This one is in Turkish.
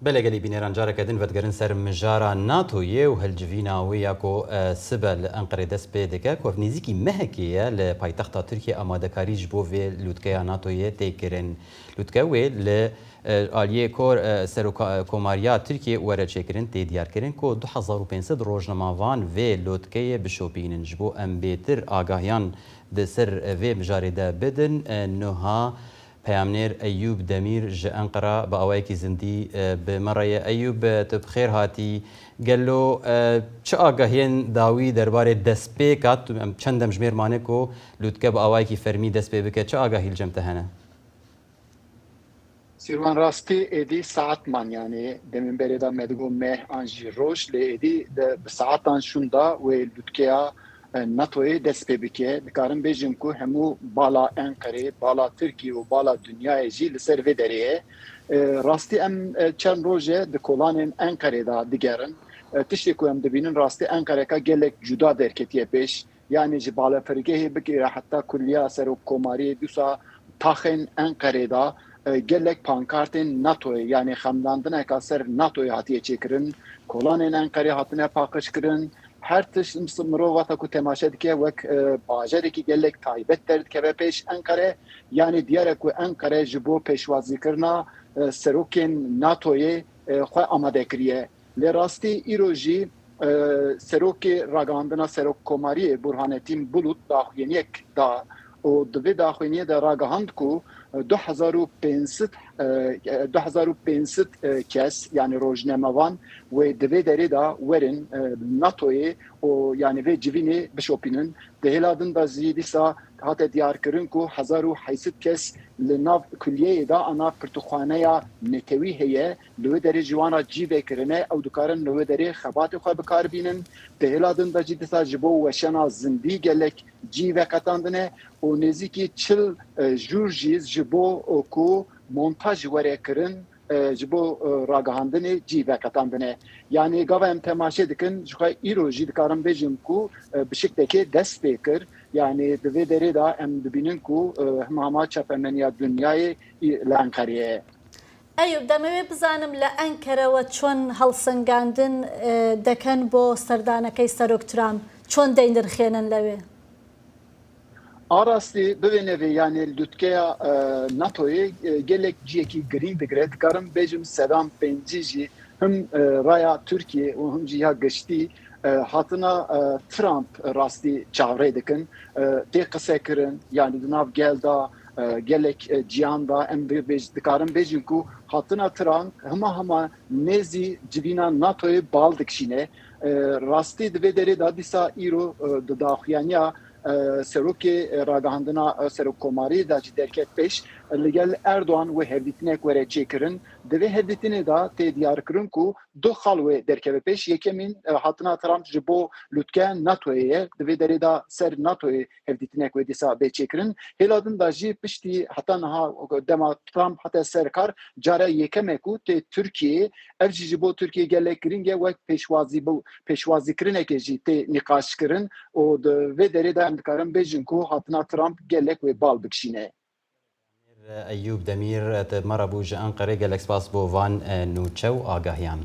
بلغلي بنيران جارك دن فتقرن سر مجارا ناتوية وهالجفينا وياكو سبل أنقرة دس بيدكا كوف نزيكي مهكية لبايتختا تركيا أما دكاري جبو في لوتكيا ناتوية تيكرن لوتكاوي ل آلیه کور سر کوماریا ترکیه وارد چکرین تدیار کردن که 2500 روزنامه‌وان و لوتکه بشوپینن جبو ام بیتر آگاهیان دسر و مجارده بدن نها پیامنر ایوب دمیر ج انقره با اوایکی زندی به مرای ایوب تبخیر هاتی گلو چه آگاهین داوی درباره دسپی کات چندم جمیر مانه کو لوتکه با اوایکی فرمی دسپی بکه چه آگاهی الجمته هنه سیروان راستی ادی ساعت من yani demin beri de medgo meh anji roş le edi de saatan şunda ve lütkeya NATO'ya dest bike dikarin bejim ku hemu bala Ankara bala Türkiye ve bala dünya ji li ser ve deriye rasti em çen roje de kolanin Ankara'da digerin tişti ku em dibinin rasti Ankara'ya gelek juda derketiye peş yani ji bala fergehi biki hatta kulliya ser komari dusa tahin Ankara'da gelek pankartın NATO'ya yani xemlandina kaser NATO'ya hatiye çekirin, kolanın Ankara hatine pakışkirin, her tiş mirovata ku temaşa dike vek bajareki gelek taybet derd keve peş Ankara yani diyare ku Ankara jibo peşvazi kirna serokin NATO'ya xwe amade kiriye. Le rasti iroji seroki ragandina serok komariye Burhanettin Bulut daxuyeniyek da o dve daxuyeniye de ragahand ku 2500 kes yani rojnemevan ve dve deri da verin NATO'ya o yani ve civini bişopinin deheladın da ziyidisa hatta diyar kırın ku 1800 kes لناف كلية دا أنا برتقانية نتوي هي لو دري جوانا جيبه كرنه أو دكارن لو دري خبات خو بكاربينن تهلادن دا جدسا جبو وشنا زندي جلك جيبه كتاندنه و نزيكي چل جورجيز جبو كو مونتاج وري كرن جبو راگهاندنه جیوه کتاندنه yani gavem temaşe dikin jukay iroji dikaram bejim ku bişikteki dest bekir yani dve deri da em dibinin ku hama çapemeniya dünyayı Ankara'ya. Eyüp demeye bizanim le Ankara ve çon halsangandın deken bo serdanekay Serok Trump çon deynir xenen levi. Arasti bövenevi yani lütkeya NATO'ya gelek ciyeki green digret karım bejim sedam penciji hem raya Türkiye o hem ciha geçti hatına Trump rasti çavre dikin te kısekirin yani dünav gelda gelek cihanda em dikarım bejim ku hatına Trump hama nezi civina NATO'ya baldık şine rasti dve deri da disa iro daxuyanya seroki ragahandına serok komari da derket peş legal Erdoğan ve hevditnek vere çekirin deve hevditine da te diyar kırın ku do xalwe derkeve peş yekemin hatına Trump jibo lütken NATO'ya deve deri da ser NATO'ya hevditnek ve disa be çekirin heladın da ji pişti hatta naha dema Trump hatta serkar cara yekeme ku te Türkiye ev jibo Türkiye gelek kiringe ve peşvazi kirineke ji te nikaş kirin o deve deri da karım bejin ku hatına Trump gelek ve bal bikşine. أيوب دمير مرة بوج أنقرة جالكس باس بوفان نوتشو آگاهيان